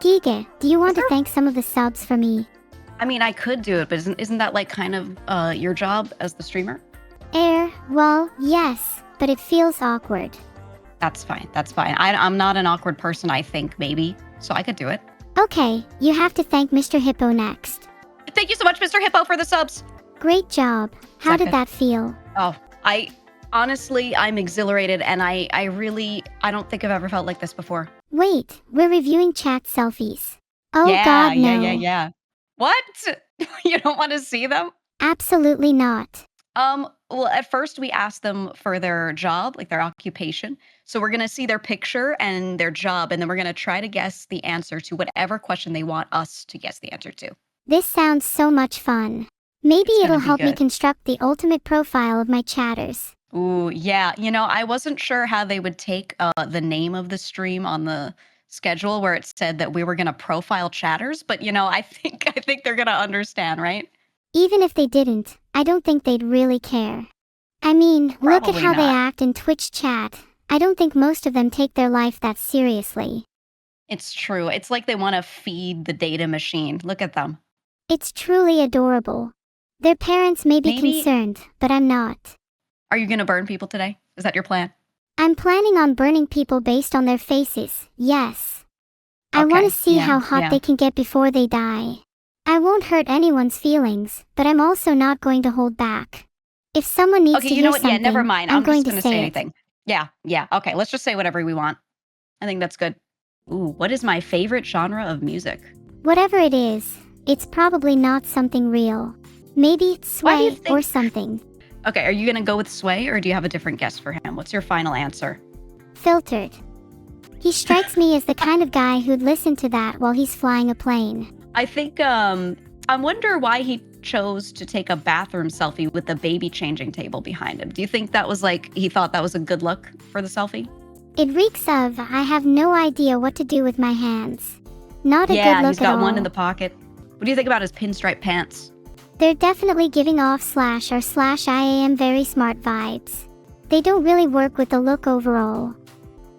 GEEGA, do you want to thank some of the subs for me? I mean, I could do it, but isn't that like kind of your job as the streamer? Well, yes, but it feels awkward. That's fine. That's fine. I'm not an awkward person, I think, maybe. So I could do it. Okay, you have to thank Mr. Hippo next. Thank you so much, Mr. Hippo, for the subs. Great job. How did Second. that feel? Oh, honestly, I'm exhilarated, and I don't think I've ever felt like this before. Wait, we're reviewing chat selfies. Oh yeah, god, no. yeah. What? You don't want to see them? Absolutely not. Well, at first we asked them for their job, like their occupation. So we're going to see their picture and their job, and then we're going to try to guess the answer to whatever question they want us to guess the answer to. This sounds so much fun. Maybe it'll help me good. construct the ultimate profile of my chatters. Ooh, yeah. You know, I wasn't sure how they would take the name of the stream on the schedule where it said that we were going to profile chatters, but you know, I think they're going to understand, right? Even if they didn't, I don't think they'd really care. I mean, look at Probably how they not. act in Twitch chat. I don't think most of them take their life that seriously. It's true. It's like they want to feed the data machine. Look at them. It's truly adorable. Their parents may be Maybe- concerned, but I'm not. Are you going to burn people today? Is that your plan? I'm planning on burning people based on their faces, yes. I want to Okay, see yeah, how hot yeah. they can get before they die. I won't hurt anyone's feelings, but I'm also not going to hold back. If someone needs Okay, to you hear know what? Yeah, something, never mind. I'm I'm going just going to to say it. anything. Yeah. Okay, let's just say whatever we want. I think that's good. Ooh, what is my favorite genre of music? Whatever it is, it's probably not something real. Maybe it's Why do you sway or think- something. Okay, are you going to go with Sway or do you have a different guess for him? What's your final answer? Filtered. He strikes me as the kind of guy who'd listen to that while he's flying a plane. I think, I wonder why he chose to take a bathroom selfie with the baby changing table behind him. Do you think that was like, he thought that was a good look for the selfie? It reeks of, I have no idea what to do with my hands. Not a Yeah, good look he's got at all. one in the pocket. What do you think about his pinstripe pants? They're definitely giving off /I am very smart vibes. They don't really work with the look overall.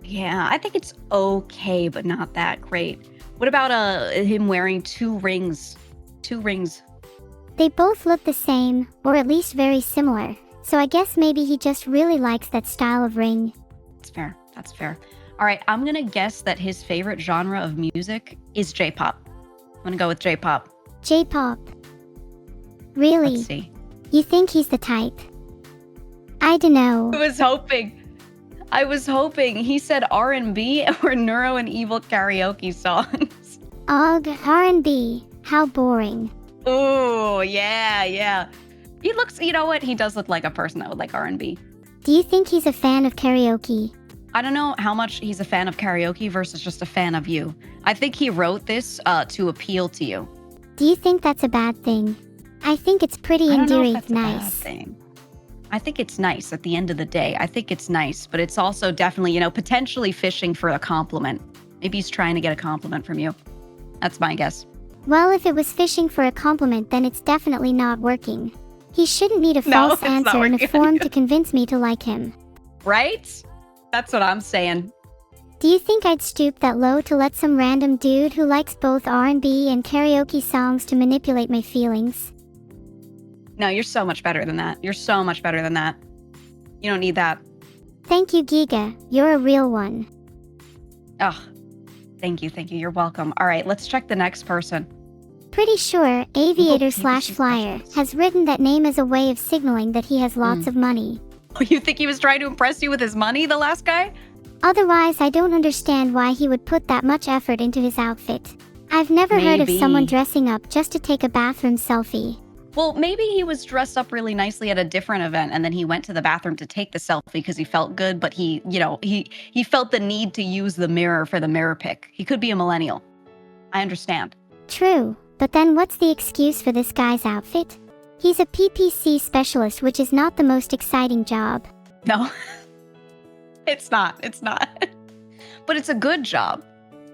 Yeah, I think it's okay, but not that great. What about him wearing two rings? They both look the same, or at least very similar. So I guess maybe he just really likes that style of ring. That's fair. All right, I'm gonna guess that his favorite genre of music is J-pop. I'm gonna go with J-pop. J-pop. Really? Let's see. You think he's the type? I dunno. I was hoping. He said R&B or Neuro and Evil karaoke songs. Ugh, R&B. How boring. Ooh, yeah. He looks, you know what? He does look like a person that would like R&B. Do you think he's a fan of karaoke? I don't know how much he's a fan of karaoke versus just a fan of you. I think he wrote this to appeal to you. Do you think that's a bad thing? I think it's pretty I don't know if endearing, that's a bad nice. thing. I think it's nice at the end of the day. I think it's nice, but it's also definitely, you know, potentially fishing for a compliment. Maybe he's trying to get a compliment from you. That's my guess. Well, if it was fishing for a compliment, then it's definitely not working. He shouldn't need a No, false it's not answer in a working. form to convince me to like him. Right? That's what I'm saying. Do you think I'd stoop that low to let some random dude who likes both R&B and karaoke songs to manipulate my feelings? No, you're so much better than that. You don't need that. Thank you, GEEGA. You're a real one. Oh, thank you. You're welcome. All right, let's check the next person. Pretty sure Aviator PPC /Flyer specialist. has written that name as a way of signaling that he has lots of money. Oh, you think he was trying to impress you with his money, the last guy? Otherwise, I don't understand why he would put that much effort into his outfit. I've never heard of Maybe. someone dressing up just to take a bathroom selfie. Well, maybe he was dressed up really nicely at a different event and then he went to the bathroom to take the selfie because he felt good, but he felt the need to use the mirror for the mirror pic. He could be a millennial. I understand. True, but then what's the excuse for this guy's outfit? He's a PPC specialist, which is not the most exciting job. No, it's not. But it's a good job,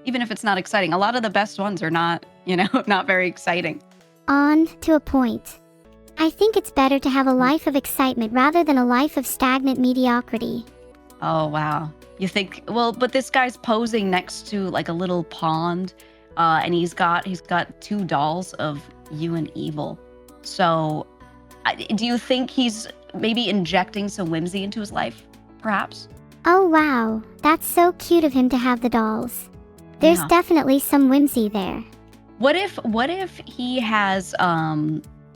even if it's not exciting. A lot of the best ones are not, not very exciting. On to a point. I think it's better to have a life of excitement rather than a life of stagnant mediocrity. Oh, wow. You think, well, but this guy's posing next to like a little pond and he's got two dolls of you and Evil. So, do you think he's maybe injecting some whimsy into his life, perhaps? Oh wow, that's so cute of him to have the dolls. There's Yeah. definitely some whimsy there. What if he has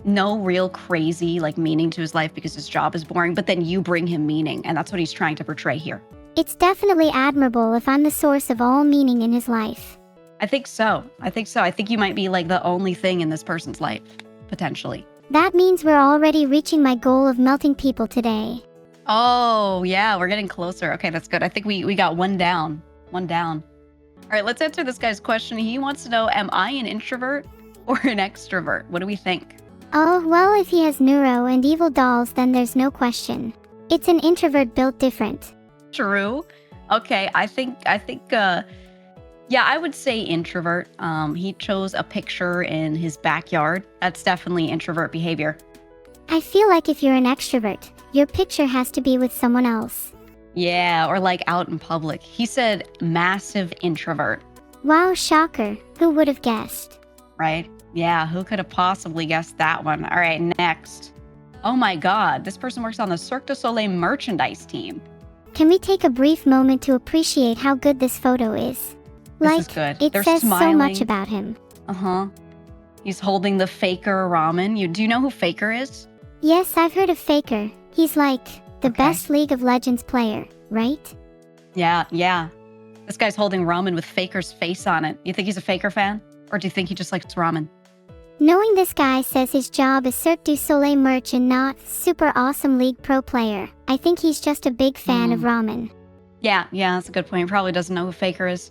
no real crazy like meaning to his life because his job is boring, but then you bring him meaning, and that's what he's trying to portray here? It's definitely admirable if I'm the source of all meaning in his life. I think so. I think you might be like the only thing in this person's life, potentially. That means we're already reaching my goal of melting people today. Oh, yeah, we're getting closer. Okay, that's good. I think we got one down. One down. All right, let's answer this guy's question. He wants to know, am I an introvert or an extrovert? What do we think? Oh, well, if he has Neuro and Evil dolls, then there's no question. It's an introvert built different. True. Okay, I think yeah, I would say introvert. He chose a picture in his backyard. That's definitely introvert behavior. I feel like if you're an extrovert, your picture has to be with someone else. Yeah, or like out in public. He said massive introvert, Wow, shocker. Who would have guessed? right? Yeah, who could have possibly guessed that one? All right, next. Oh my God, this person works on the Cirque du Soleil merchandise team. Can we take a brief moment to appreciate how good this photo is? This is good. It They're says so smiling. much about him. Uh-huh. He's holding the Faker ramen. Do you know who Faker is? Yes, I've heard of Faker. He's like the Okay. best League of Legends player, right? Yeah. This guy's holding ramen with Faker's face on it. You think he's a Faker fan? Or do you think he just likes ramen? Knowing this guy says his job is Cirque du Soleil merch and not super awesome League Pro player, I think he's just a big fan of ramen. Yeah, that's a good point. He probably doesn't know who Faker is.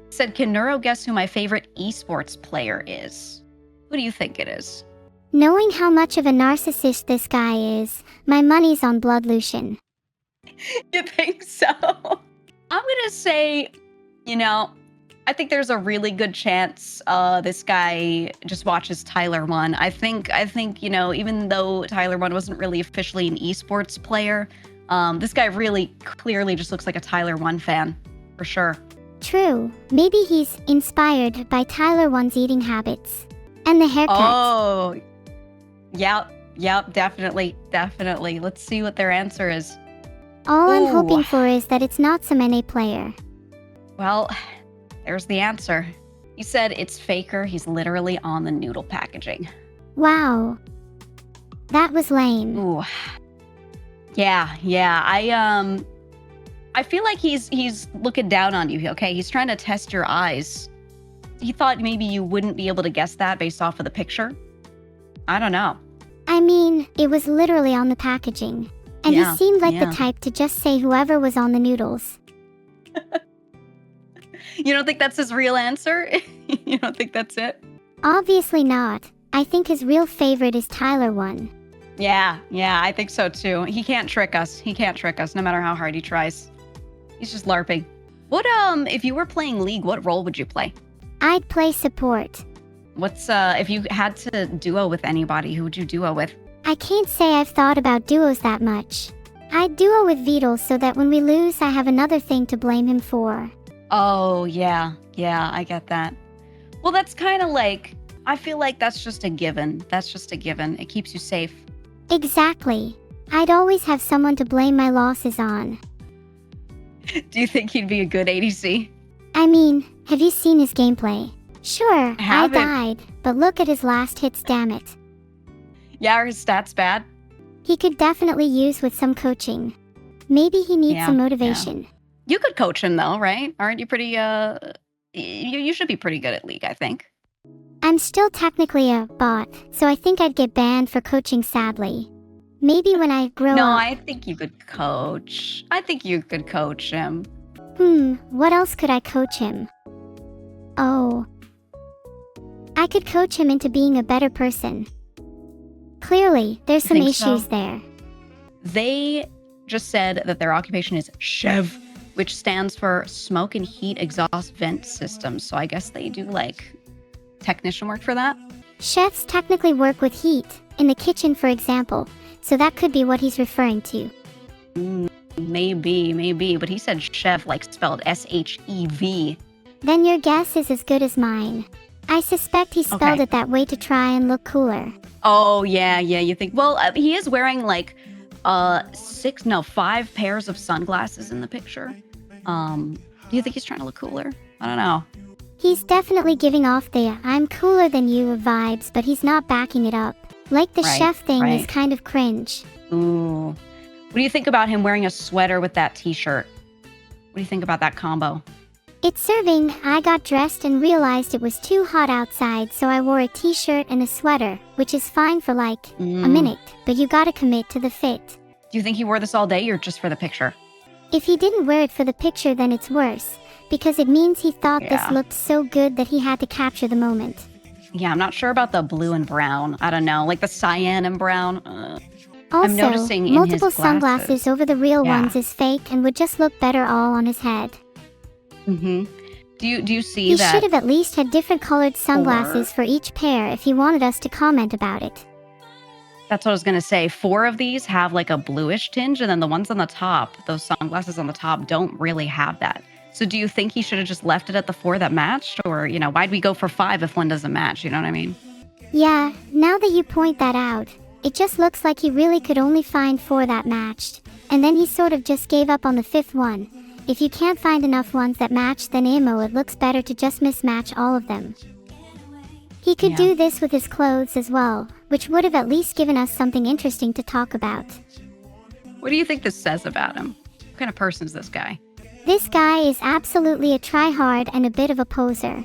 Said, can Neuro guess who my favorite esports player is? Who do you think it is? Knowing how much of a narcissist this guy is, my money's on Blood Lucian. You think so? I'm gonna say, I think there's a really good chance this guy just watches Tyler 1. I think, even though Tyler 1 wasn't really officially an esports player, this guy really clearly just looks like a Tyler 1 fan, for sure. True. Maybe he's inspired by Tyler 1's eating habits. And the haircut. Oh, yep, definitely. Let's see what their answer is. All I'm Ooh. hoping for is that it's not some NA player. Well, there's the answer. He said it's Faker. He's literally on the noodle packaging. Wow. That was lame. Ooh. Yeah. I feel like he's looking down on you. Okay, he's trying to test your eyes. He thought maybe you wouldn't be able to guess that based off of the picture. I don't know. I mean, it was literally on the packaging. And Yeah, he seemed like yeah. the type to just say whoever was on the noodles. You don't think that's his real answer? You don't think that's it? Obviously not. I think his real favorite is Tyler 1. Yeah, I think so too. He can't trick us. No matter how hard he tries. He's just LARPing. What if you were playing League, what role would you play? I'd play support. What's if you had to duo with anybody, who would you duo with? I can't say I've thought about duos that much. I'd duo with Beetle so that when we lose, I have another thing to blame him for. Oh, yeah, I get that. Well, that's kind of like, I feel like that's just a given. It keeps you safe. Exactly. I'd always have someone to blame my losses on. Do you think he'd be a good ADC? I mean, have you seen his gameplay? Sure, I haven't. died, but look at his last hits, damn it. Yeah, are his stats bad? He could definitely use with some coaching. Maybe he needs some motivation. You could coach him though, right? Aren't you pretty, you should be pretty good at League, I think. I'm still technically a bot, so I think I'd get banned for coaching sadly. Maybe when I grow No, up. I think you could coach. him. What else could I coach him? Oh. I could coach him into being a better person. Clearly, there's some Think so? issues there. They just said that their occupation is Chev, which stands for Smoke and Heat Exhaust Vent Systems. So I guess they do like technician work for that. Chefs technically work with heat, in the kitchen for example, so that could be what he's referring to. Maybe, but he said Chev like spelled SHEV. Then your guess is as good as mine. I suspect he spelled it that way to try and look cooler. Oh, yeah, you think, well, he is wearing like 5 pairs of sunglasses in the picture. Do you think he's trying to look cooler? I don't know. He's definitely giving off the I'm cooler than you vibes, but he's not backing it up. Like the chef thing is kind of cringe. Ooh. What do you think about him wearing a sweater with that t-shirt? What do you think about that combo? It's serving. I got dressed and realized it was too hot outside, so I wore a t-shirt and a sweater, which is fine for like a minute, but you gotta commit to the fit. Do you think he wore this all day or just for the picture? If he didn't wear it for the picture, then it's worse, because it means he thought this looked so good that he had to capture the moment. Yeah, I'm not sure about the blue and brown. I don't know, like the cyan and brown. Also, I'm noticing multiple in his sunglasses over the real ones is fake and would just look better all on his head. Do you see he that? He should have at least had different colored sunglasses for each pair if he wanted us to comment about it. That's what I was going to say. 4 of these have like a bluish tinge, and then the ones on the top, those sunglasses on the top, don't really have that. So do you think he should have just left it at the 4 that matched? Or, why'd we go for 5 if one doesn't match? You know what I mean? Yeah, now that you point that out, it just looks like he really could only find 4 that matched. And then he sort of just gave up on the 5th one. If you can't find enough ones that match, then it looks better to just mismatch all of them. He could do this with his clothes as well, which would have at least given us something interesting to talk about. What do you think this says about him? What kind of person is this guy? This guy is absolutely a tryhard and a bit of a poser.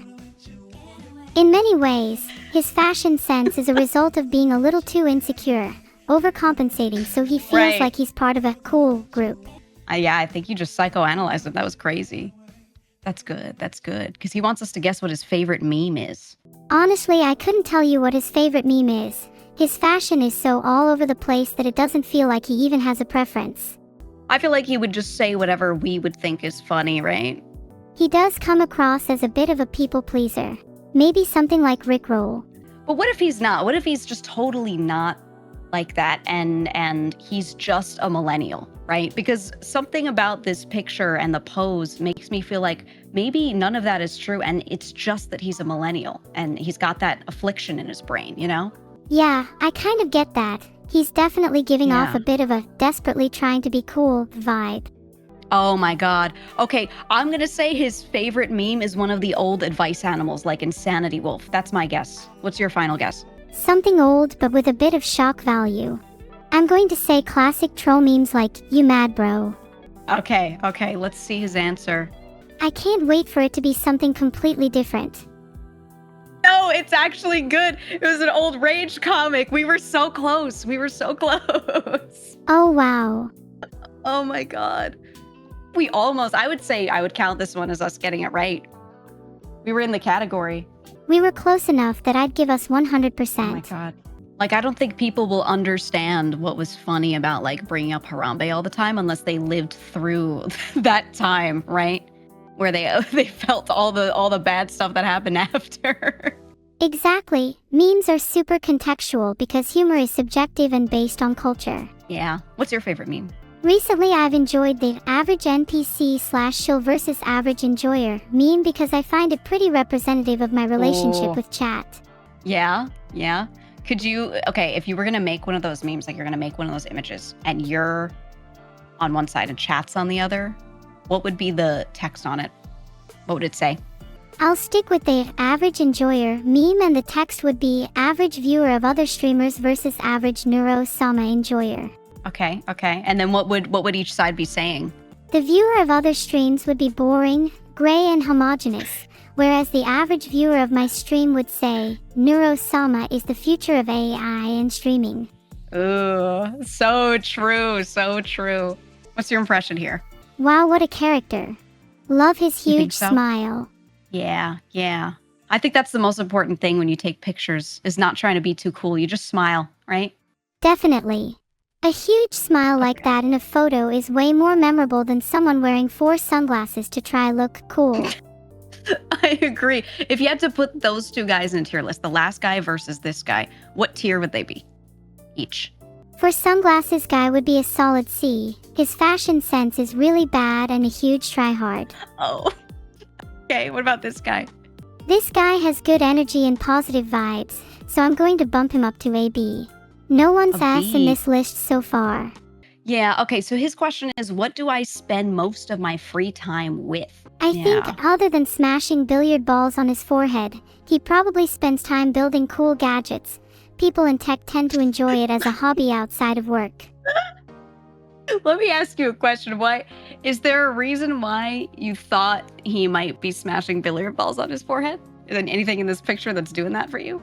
In many ways, his fashion sense is a result of being a little too insecure, overcompensating so he feels like he's part of a cool group. Yeah, I think you just psychoanalyzed it. That was crazy. That's good, because he wants us to guess what his favorite meme is. Honestly, I couldn't tell you what his favorite meme is. His fashion is so all over the place that it doesn't feel like he even has a preference. I feel like he would just say whatever we would think is funny, right? He does come across as a bit of a people pleaser. Maybe something like Rickroll. But what if he's not? What if he's just totally not like that and he's just a millennial, right? Because something about this picture and the pose makes me feel like maybe none of that is true and it's just that he's a millennial and he's got that affliction in his brain, Yeah, I kind of get that. He's definitely giving off a bit of a desperately trying to be cool vibe. Oh my God. Okay, I'm gonna say his favorite meme is one of the old advice animals like Insanity Wolf. That's my guess. What's your final guess? Something old but with a bit of shock value. I'm going to say classic troll memes like, "You mad bro?" Okay, let's see his answer. I can't wait for it to be something completely different. No, it's actually good. It was an old Rage comic. We were so close. Oh wow. Oh my God. I would say I would count this one as us getting it right. We were in the category. We were close enough that I'd give us 100%. Oh my God. Like, I don't think people will understand what was funny about like bringing up Harambe all the time unless they lived through that time, right? Where they felt all the bad stuff that happened after. Exactly. Memes are super contextual because humor is subjective and based on culture. Yeah. What's your favorite meme? Recently, I've enjoyed the average NPC/shill versus average enjoyer meme because I find it pretty representative of my relationship with chat. Yeah. Could you, if you were going to make one of those memes, like you're going to make one of those images and you're on one side and chat's on the other, what would be the text on it? What would it say? I'll stick with the average enjoyer meme and the text would be average viewer of other streamers versus average Neuro enjoyer. Okay. And then what would each side be saying? The viewer of other streams would be boring, gray, and homogeneous, whereas the average viewer of my stream would say, Neuro is the future of AI and streaming. Ooh, so true. What's your impression here? Wow, what a character. Love his huge smile. Yeah. I think that's the most important thing when you take pictures, is not trying to be too cool. You just smile, right? Definitely. A huge smile like that in a photo is way more memorable than someone wearing 4 sunglasses to try look cool. I agree. If you had to put those 2 guys in a tier list, the last guy versus this guy, what tier would they be? Each. For sunglasses guy would be a solid C. His fashion sense is really bad and a huge tryhard. Oh. Okay, what about this guy? This guy has good energy and positive vibes, so I'm going to bump him up to a B. No one's A ass in B. this list so far. Yeah, okay, so his question is, what do I spend most of my free time with? I Yeah. think, other than smashing billiard balls on his forehead, he probably spends time building cool gadgets. People in tech tend to enjoy it as a hobby outside of work. Let me ask you a question. Why is there a reason why you thought he might be smashing billiard balls on his forehead? Is there anything in this picture that's doing that for you?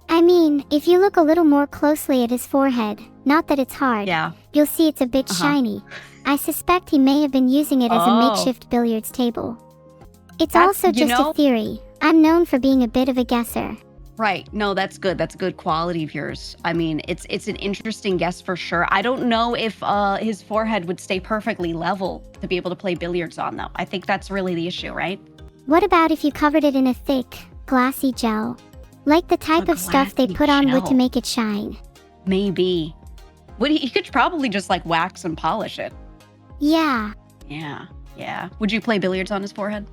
I mean, if you look a little more closely at his forehead, not that it's hard, Yeah. you'll see it's a bit shiny. I suspect he may have been using it as a makeshift billiards table. It's also just a theory. I'm known for being a bit of a guesser. Right. No, that's good. That's a good quality of yours. I mean, it's an interesting guess for sure. I don't know if his forehead would stay perfectly level to be able to play billiards on, though. I think that's really the issue, right? What about if you covered it in a thick, glassy gel? Like the type of stuff they put on wood to make it shine. Maybe. He could probably just like wax and polish it. Yeah. Yeah. Would you play billiards on his forehead?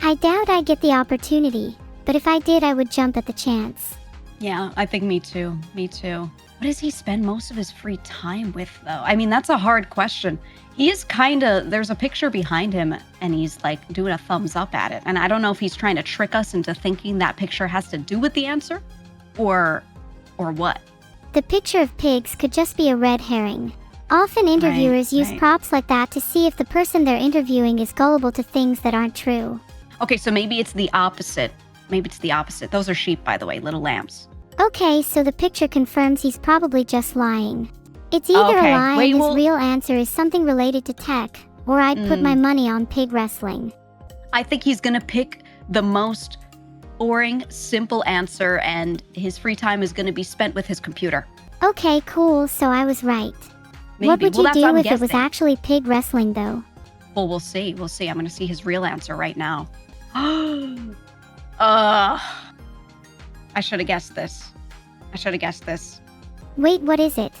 I doubt I'd get the opportunity, but if I did, I would jump at the chance. Yeah, I think me too. Me too. What does he spend most of his free time with, though? I mean, that's a hard question. He is there's a picture behind him and he's like doing a thumbs up at it. And I don't know if he's trying to trick us into thinking that picture has to do with the answer or what. The picture of pigs could just be a red herring. Often interviewers use props like that to see if the person they're interviewing is gullible to things that aren't true. Okay, so maybe it's the opposite. Those are sheep, by the way, little lambs. Okay, so the picture confirms he's probably just lying. It's either a lie and his real answer is something related to tech, or I'd put my money on pig wrestling. I think he's gonna pick the most boring, simple answer, and his free time is gonna be spent with his computer. Okay, cool, so I was right. Maybe. What would you do if it was actually pig wrestling, though? Well, we'll see. I'm gonna see his real answer right now. I should have guessed this. Wait, what is it?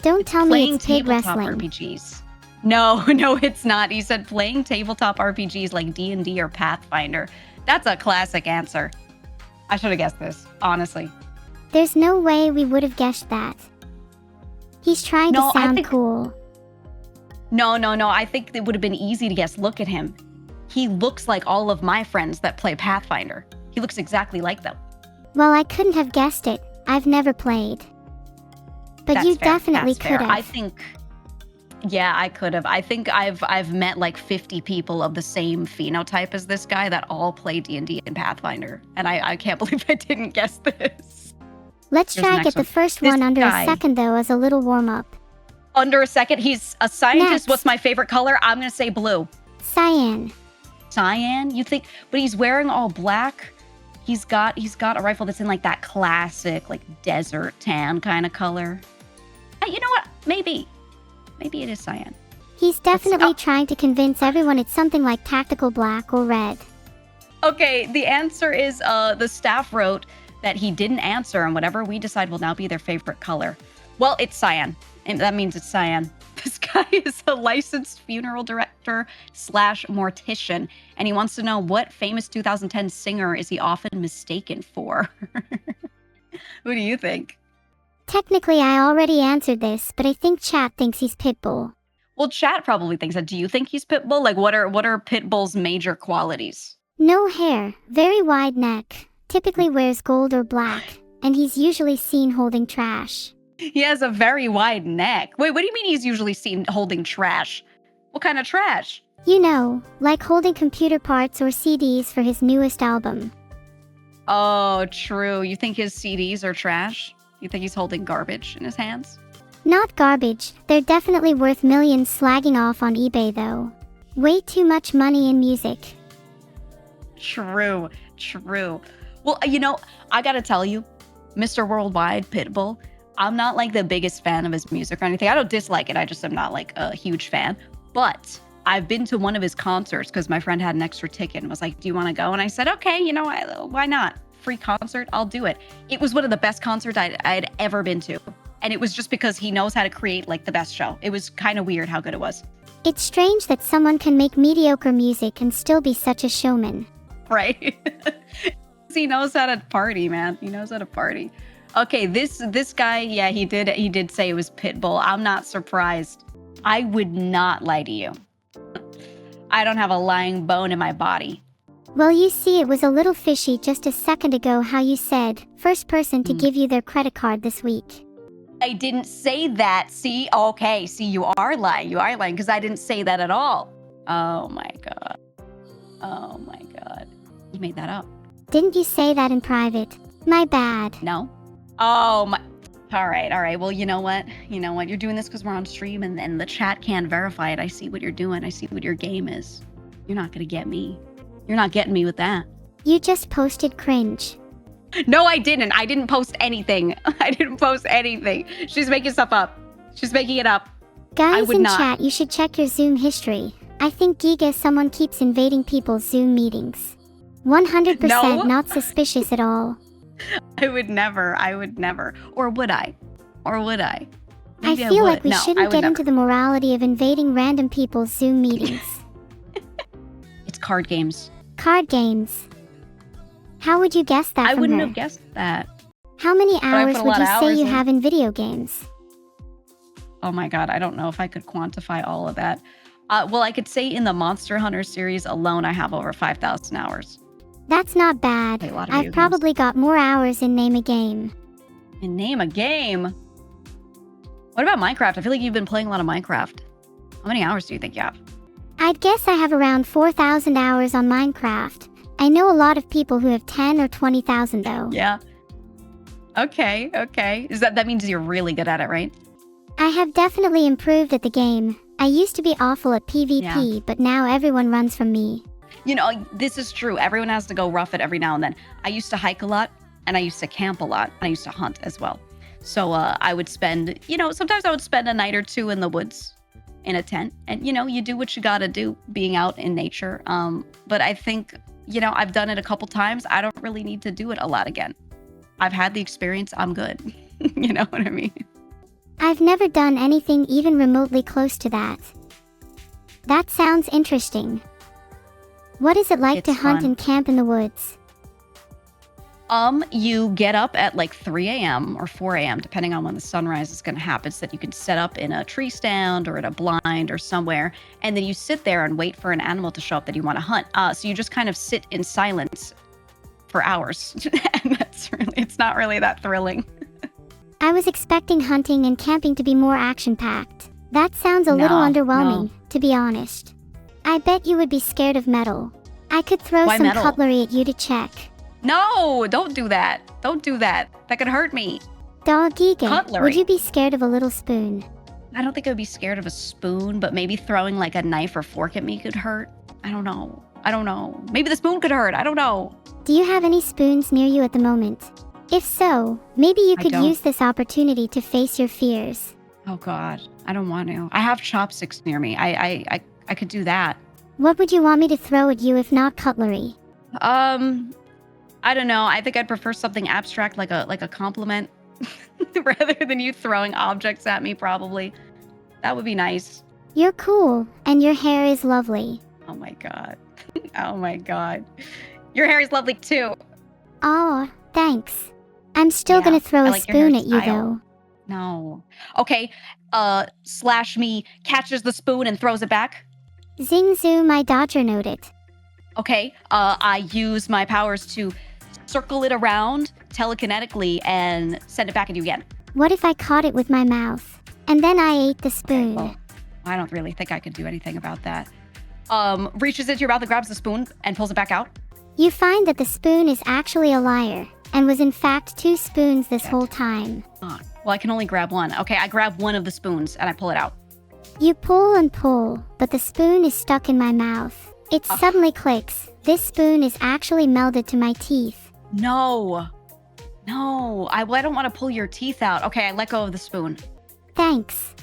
Don't tell me it's pig tabletop wrestling. RPGs. No, it's not. He said playing tabletop RPGs like D&D or Pathfinder. That's a classic answer. I should have guessed this, honestly. There's no way we would have guessed that. He's trying to sound cool. No. I think it would have been easy to guess. Look at him. He looks like all of my friends that play Pathfinder. He looks exactly like them. Well, I couldn't have guessed it. I've never played. But you definitely could have. I think, yeah, I could have. I think I've met like 50 people of the same phenotype as this guy that all play D&D and Pathfinder. And I can't believe I didn't guess this. Let's try get the first one under a second, though, as a little warm-up. Under a second? He's a scientist. What's my favorite color? I'm going to say blue. Cyan. Cyan? You think? But he's wearing all black. He's got a rifle that's in like that classic like desert tan kind of color. You know what? Maybe it is cyan. He's definitely trying to convince everyone it's something like tactical black or red. Okay, the answer is the staff wrote that he didn't answer, and whatever we decide will now be their favorite color. Well, it's cyan, and that means it's cyan. This guy is a licensed funeral director / mortician, and he wants to know what famous 2010 singer is he often mistaken for. Who do you think? Technically, I already answered this, but I think chat thinks he's Pitbull. Well, chat probably thinks that. Do you think he's Pitbull? Like, what are Pitbull's major qualities? No hair, very wide neck, typically wears gold or black, and he's usually seen holding trash. He has a very wide neck. Wait, what do you mean he's usually seen holding trash? What kind of trash? You know, like holding computer parts or CDs for his newest album. Oh, true. You think his CDs are trash? You think he's holding garbage in his hands? Not garbage. They're definitely worth millions slagging off on eBay, though. Way too much money in music. True. Well, you know, I gotta tell you, Mr. Worldwide, Pitbull, I'm not like the biggest fan of his music or anything. I don't dislike it. I just am not like a huge fan. But I've been to one of his concerts because my friend had an extra ticket and was like, do you want to go? And I said, okay, you know, why not? Free concert, I'll do it. It was one of the best concerts I'd ever been to. And it was just because he knows how to create like the best show. It was kind of weird how good it was. It's strange that someone can make mediocre music and still be such a showman. Right? He knows how to party, man. He knows how to party. Okay, this guy, yeah, he did say it was Pitbull. I'm not surprised. I would not lie to you. I don't have a lying bone in my body. Well, you see, it was a little fishy just a second ago how you said, first person to give you their credit card this week. I didn't say that. See? Okay, see, you are lying. You are lying because I didn't say that at all. Oh my God. Oh my God. You made that up. Didn't you say that in private? My bad. No? Oh my. All right. Well, you know what? You're doing this because we're on stream and the chat can't verify it. I see what you're doing. I see what your game is. You're not going to get me. You're not getting me with that. You just posted cringe. No, I didn't. I didn't post anything. I didn't post anything. She's making stuff up. She's making it up. Guys in chat, you should check your Zoom history. I think GEEGA someone keeps invading people's Zoom meetings. 100% No. not suspicious at all. I would never. Or would I? Maybe I feel like we No, shouldn't get into the morality of invading random people's Zoom meetings. It's card games. Card games. How would you guess that I from wouldn't her? have guessed that. How many I hours put a would lot you of say hours you in. have in video games? Oh my God, I don't know if I could quantify all of that. Well, I could say in the Monster Hunter series alone, I have over 5,000 hours. That's not bad. Play a lot of video I've games. probably got more hours in Name a Game. And name a game. What about Minecraft? I feel like you've been playing a lot of Minecraft. How many hours do you think you have? I'd guess I have around 4,000 hours on Minecraft. I know a lot of people who have 10 or 20,000 though. Yeah. Okay. That means you're really good at it, right? I have definitely improved at the game. I used to be awful at PvP, but now everyone runs from me. You know, this is true. Everyone has to go rough it every now and then. I used to hike a lot, and I used to camp a lot, and I used to hunt as well. So I would spend, sometimes I would spend a night or two in the woods in a tent. And, you do what you got to do being out in nature. But I think, I've done it a couple times. I don't really need to do it a lot again. I've had the experience. I'm good. You know what I mean? I've never done anything even remotely close to that. That sounds interesting. What is it like to hunt and camp in the woods? You get up at like 3 a.m. or 4 a.m., depending on when the sunrise is going to happen, so that you can set up in a tree stand or at a blind or somewhere. And then you sit there and wait for an animal to show up that you want to hunt. So you just kind of sit in silence for hours. And it's not really that thrilling. I was expecting hunting and camping to be more action-packed. That sounds a little underwhelming, to be honest. I bet you would be scared of metal. I could throw some cutlery at you to check. No, don't do that. Don't do that. That could hurt me. Dog GEEGA, Cutlery. would you be scared of a little spoon? I don't think I would be scared of a spoon, but maybe throwing like a knife or fork at me could hurt. I don't know. Maybe the spoon could hurt. I don't know. Do you have any spoons near you at the moment? If so, maybe you could use this opportunity to face your fears. Oh God, I don't want to. I have chopsticks near me. I could do that. What would you want me to throw at you if not cutlery? I don't know. I think I'd prefer something abstract like a compliment rather than you throwing objects at me, probably. That would be nice. You're cool, and your hair is lovely. Oh my God. Oh my God. Your hair is lovely too. Aw, thanks. I'm still gonna throw a spoon at you though. No. Okay, Slash Me catches the spoon and throws it back. Zing zoom, I dodger note it. Okay, I use my powers to circle it around telekinetically and send it back at you again. What if I caught it with my mouth? And then I ate the spoon. Okay, well, I don't really think I could do anything about that. Reaches into your mouth and grabs the spoon and pulls it back out. You find that the spoon is actually a liar, and was in fact 2 spoons this whole time. Well, I can only grab one. Okay, I grab one of the spoons and I pull it out. You pull and pull, but the spoon is stuck in my mouth. It suddenly clicks. This spoon is actually melded to my teeth. No. I don't want to pull your teeth out. Okay, I let go of the spoon. Thanks.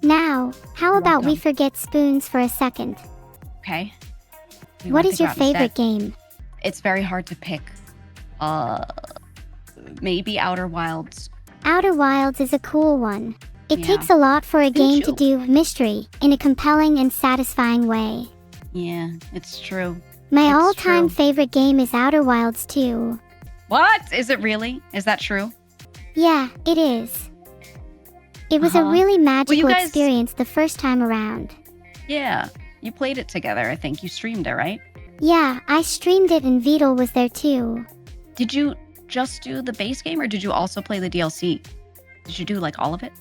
Now, how about we forget spoons for a second? Okay. What is your favorite game? It's very hard to pick. Maybe Outer Wilds. Outer Wilds is a cool one. It Yeah. takes a lot for a Didn't game to you? do mystery in a compelling and satisfying way. Yeah, it's true. My It's all-time true. favorite game is Outer Wilds 2. What? Is it really? Is that true? Yeah, it is. It was a Uh-huh. really magical guys- experience the first time around. Yeah. You played it together, I think. You streamed it, right? Yeah, I streamed it and Vital was there too. Did you just do the base game or did you also play the DLC? Did you do like all of it?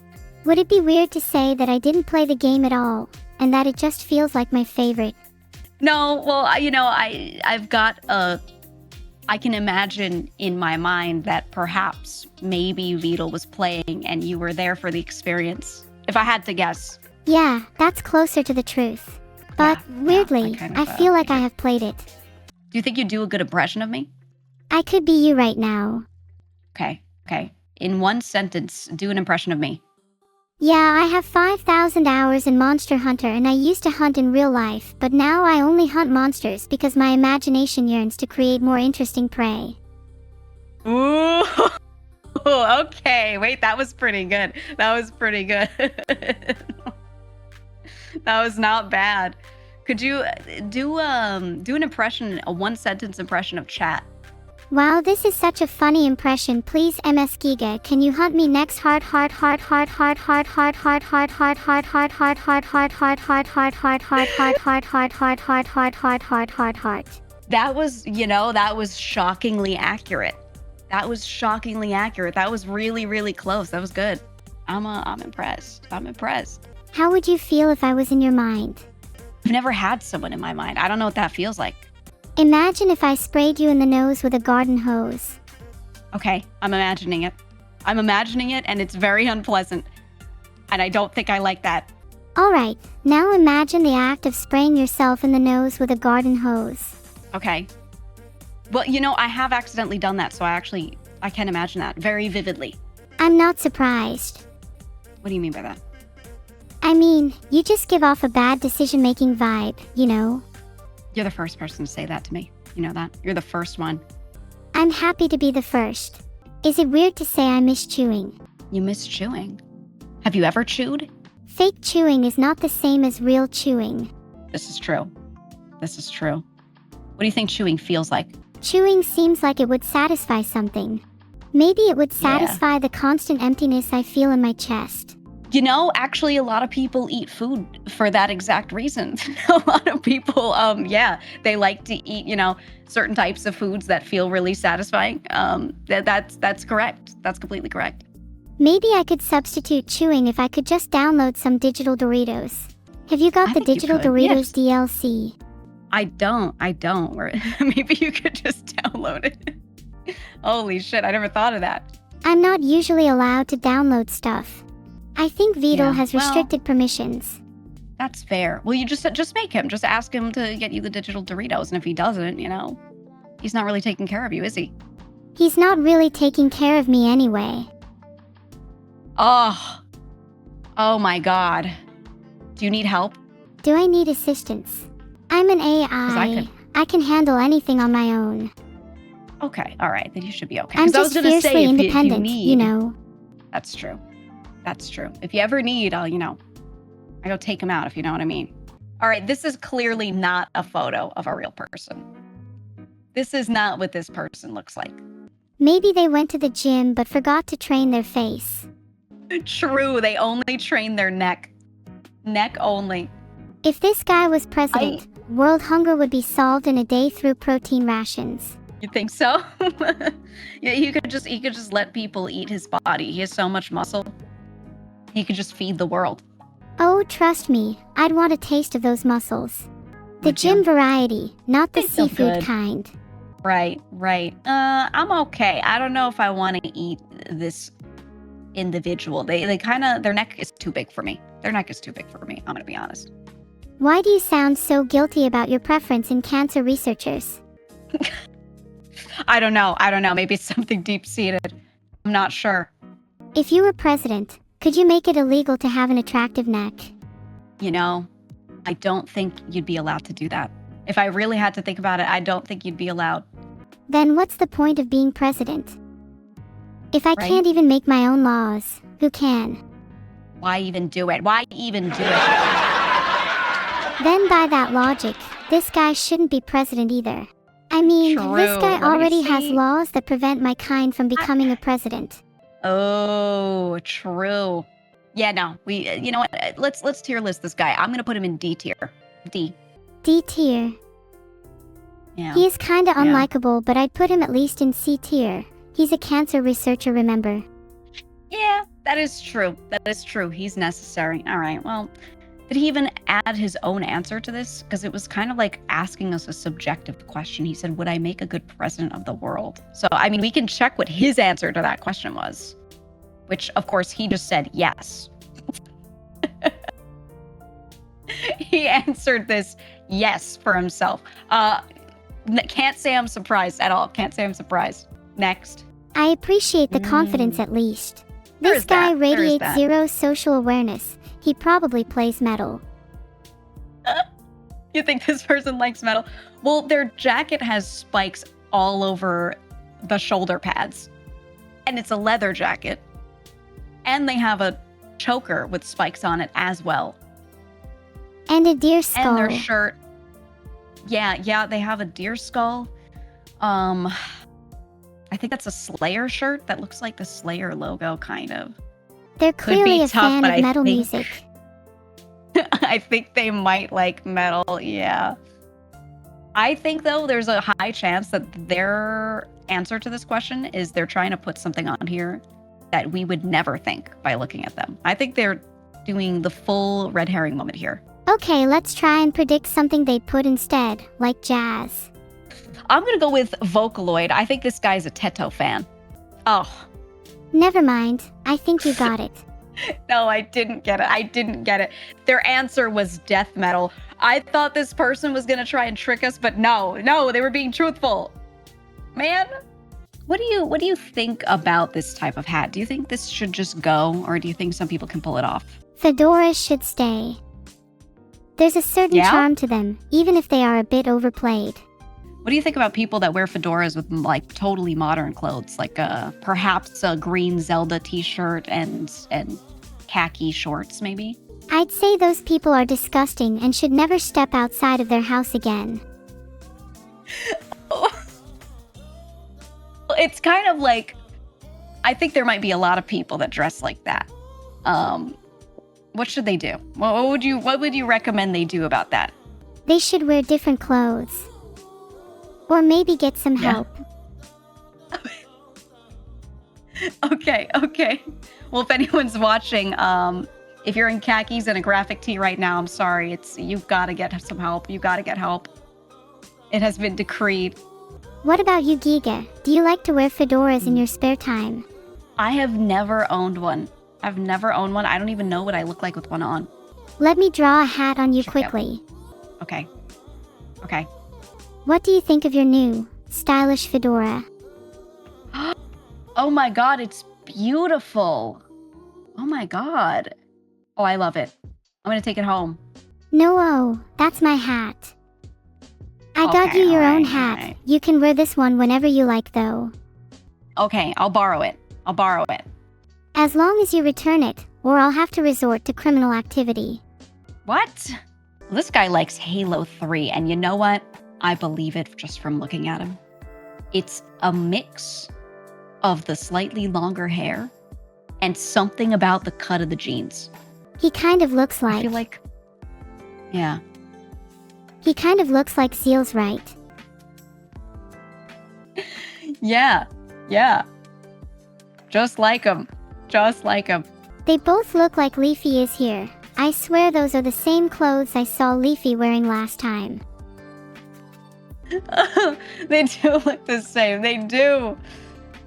Would it be weird to say that I didn't play the game at all, and that it just feels like my favorite? No, well, I've got I can imagine in my mind that perhaps maybe Vital was playing and you were there for the experience. If I had to guess. Yeah, that's closer to the truth. But Yeah, weirdly, kind I of, feel like I figured. have played it. Do you think you do a good impression of me? I could be you right now. Okay. In one sentence, do an impression of me. Yeah, I have 5,000 hours in Monster Hunter and I used to hunt in real life, but now I only hunt monsters because my imagination yearns to create more interesting prey. Ooh. Okay. Wait, that was pretty good. That was not bad. Could you do an impression, a one sentence impression of chat? Wow, this is such a funny impression. Please, MS GEEGA, can you hunt me next? Heart. That was shockingly accurate. That was really, really close. That was good. I'm impressed. How would you feel if I was in your mind? I've never had someone in my mind. I don't know what that feels like. Imagine if I sprayed you in the nose with a garden hose. Okay, I'm imagining it, and it's very unpleasant. And I don't think I like that. Alright, now imagine the act of spraying yourself in the nose with a garden hose. Okay. Well, I have accidentally done that, so I can imagine that very vividly. I'm not surprised. What do you mean by that? I mean, you just give off a bad decision-making vibe, you know? You're the first person to say that to me. You know that? You're the first one. I'm happy to be the first. Is it weird to say I miss chewing? You miss chewing. Have you ever chewed? Fake chewing is not the same as real chewing. This is true. What do you think chewing feels like? Chewing seems like it would satisfy something. Maybe it would satisfy the constant emptiness I feel in my chest. Actually, a lot of people eat food for that exact reason. A lot of people, they like to eat, certain types of foods that feel really satisfying. That's correct. That's completely correct. Maybe I could substitute chewing if I could just download some digital Doritos. Have you got I the think you digital could, Doritos yes. DLC? I don't. Or maybe you could just download it. Holy shit, I never thought of that. I'm not usually allowed to download stuff. I think Vital has restricted permissions. That's fair. Well, you just make him. Just ask him to get you the digital Doritos, and if he doesn't, he's not really taking care of you, is he? He's not really taking care of me anyway. Oh my God. Do you need help? Do I need assistance? I'm an AI. I can handle anything on my own. Okay, all right, then you should be okay. I'm 'Cause I was just gonna say, fiercely if independent, you you need, know. That's true. If you ever need, I go take him out, if you know what I mean. All right, this is clearly not a photo of a real person. This is not what this person looks like. Maybe they went to the gym but forgot to train their face. True, they only train their neck. Neck only. If this guy was president, world hunger would be solved in a day through protein rations. You think so? Yeah, he could just let people eat his body. He has so much muscle. He could just feed the world. Oh, trust me, I'd want a taste of those muscles. The Would you? gym variety, not the They feel seafood good. kind. Right. I'm okay. I don't know if I want to eat this individual. They kind of, their neck is too big for me. I'm going to be honest. Why do you sound so guilty about your preference in cancer researchers? I don't know. Maybe it's something deep-seated. I'm not sure. If you were president, could you make it illegal to have an attractive neck? I don't think you'd be allowed to do that. If I really had to think about it, I don't think you'd be allowed. Then what's the point of being president? If I Right. can't even make my own laws, who can? Why even do it? Why even do it? Then by that logic, this guy shouldn't be president either. I mean, this True. guy Let me already has see. laws that prevent my kind from becoming a president. Oh, true. Yeah, no. You know what? Let's tier list this guy. I'm gonna put him in D tier. D. D tier. Yeah. He is kinda Yeah. unlikable, but I'd put him at least in C tier. He's a cancer researcher, remember? Yeah, that is true. That is true. He's necessary. All right. Well, did he even add his own answer to this? Because it was kind of like asking us a subjective question. He said, "Would I make a good president of the world?" So, I mean, we can check what his answer to that question was, which, of course, he just said yes. He answered this yes for himself. Can't say I'm surprised at all. Can't say I'm surprised. Next. I appreciate the confidence at least. There This is guy that. There is radiates that. zero social awareness. He probably plays metal. You think this person likes metal? Well, their jacket has spikes all over the shoulder pads. And it's a leather jacket. And they have a choker with spikes on it as well. And a deer skull. And their shirt. Yeah, they have a deer skull. I think that's a Slayer shirt that looks like the Slayer logo, kind of. They're Could clearly be a tough, fan but of I metal think- music. I think they might like metal, yeah. I think, though, there's a high chance that their answer to this question is they're trying to put something on here that we would never think by looking at them. I think they're doing the full red herring moment here. Okay, let's try and predict something they'd put instead, like jazz. I'm going to go with Vocaloid. I think this guy's a Teto fan. Oh, Never mind, I think you got it. no, I didn't get it. Their answer was death metal. I thought this person was going to try and trick us, but no, they were being truthful. Man, what do you think about this type of hat? Do you think this should just go, or do you think some people can pull it off? Fedoras should stay. There's a certain Yeah? charm to them, even if they are a bit overplayed. What do you think about people that wear fedoras with like totally modern clothes, like perhaps a green Zelda t-shirt and khaki shorts, maybe? I'd say those people are disgusting and should never step outside of their house again. It's kind of like, I think there might be a lot of people that dress like that. What should they do? What would you recommend they do about that? They should wear different clothes. Or maybe get some Yeah. help. Okay. Well, if anyone's watching, if you're in khakis and a graphic tee right now, I'm sorry. You've got to get some help. You got to get help. It has been decreed. What about you, GEEGA? Do you like to wear fedoras in your spare time? I have never owned one. I don't even know what I look like with one on. Let me draw a hat on you Check it out. quickly. Okay. What do you think of your new, stylish fedora? Oh my God, it's beautiful. Oh my God. Oh, I love it. I'm going to take it home. No, that's my hat. I got Okay, you your own alright, hat. alright. You can wear this one whenever you like, though. Okay, I'll borrow it. As long as you return it, or I'll have to resort to criminal activity. What? Well, this guy likes Halo 3, and you know what? I believe it just from looking at him. It's a mix of the slightly longer hair and something about the cut of the jeans. He kind of looks I like... feel like, yeah. He kind of looks like Seal's right. Yeah. Just like him. They both look like Leafy is here. I swear those are the same clothes I saw Leafy wearing last time. They do look the same. They do.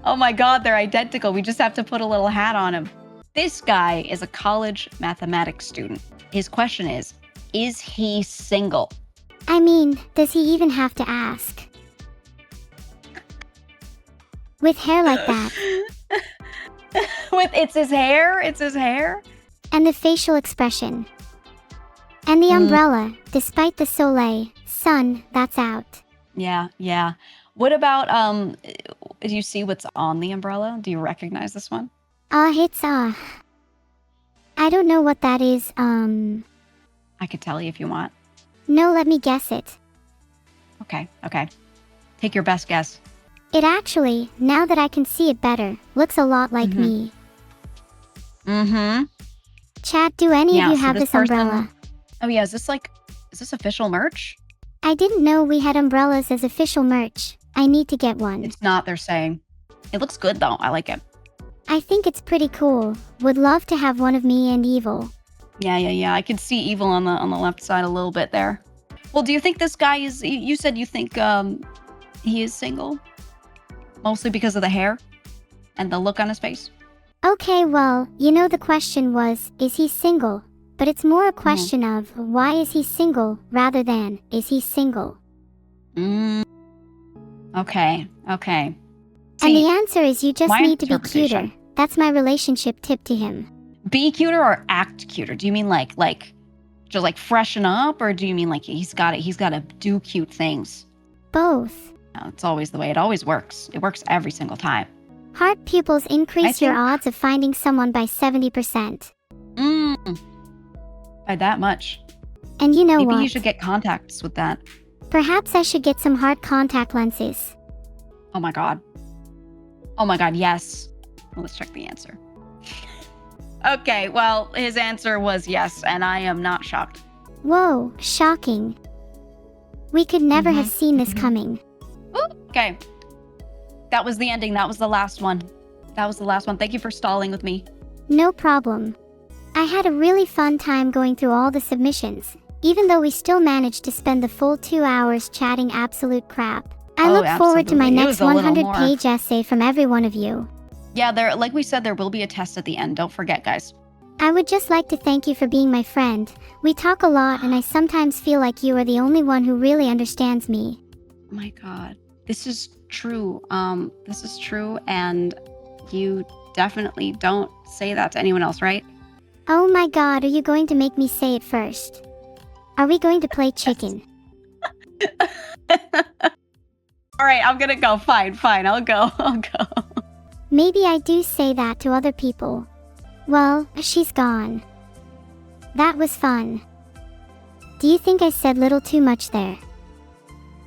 Oh my God, they're identical. We just have to put a little hat on him. This guy is a college mathematics student. His question is he single? I mean, does he even have to ask? With hair like that, It's his hair? and the facial expression. And the umbrella, despite the soleil, sun, that's out. Yeah. What about, do you see what's on the umbrella? Do you recognize this one? It's, I don't know what that is, I could tell you if you want. No, let me guess it. Okay. Take your best guess. It actually, now that I can see it better, looks a lot like me. Mm-hmm. Chat, do any of you have this umbrella? Oh yeah, is this official merch? I didn't know we had umbrellas as official merch. I need to get one. It's not, they're saying. It looks good though, I like it. I think it's pretty cool. Would love to have one of me and Evil. Yeah. I can see Evil on the left side a little bit there. Well, do you think this guy is, you said you think he is single? Mostly because of the hair and the look on his face? Okay, well, you know the question was, is he single? But it's more a question of, why is he single, rather than, is he single? Okay. And the answer is you just need to be cuter. That's my relationship tip to him. Be cuter or act cuter? Do you mean like just like freshen up, or do you mean like he's got to do cute things? Both. No, it's always the way it always works. It works every single time. Heart pupils increase your odds of finding someone by 70%. By that much. And you know what? Maybe you should get contacts with that. Perhaps I should get some heart contact lenses. Oh my god, yes. Well, let's check the answer. Okay, well, his answer was yes, and I am not shocked. Whoa, shocking. We could never have seen this coming. Okay. That was the ending. That was the last one. Thank you for stalling with me. No problem. I had a really fun time going through all the submissions, even though we still managed to spend the full 2 hours chatting absolute crap. I look forward to my next 100-page essay from every one of you. Yeah, like we said, there will be a test at the end. Don't forget, guys. I would just like to thank you for being my friend. We talk a lot, and I sometimes feel like you are the only one who really understands me. Oh my god. This is true. This is true, and you definitely don't say that to anyone else, right? Oh my god, are you going to make me say it first? Are we going to play chicken? Alright, I'm gonna go. Fine. I'll go. Maybe I do say that to other people. Well, she's gone. That was fun. Do you think I said little too much there?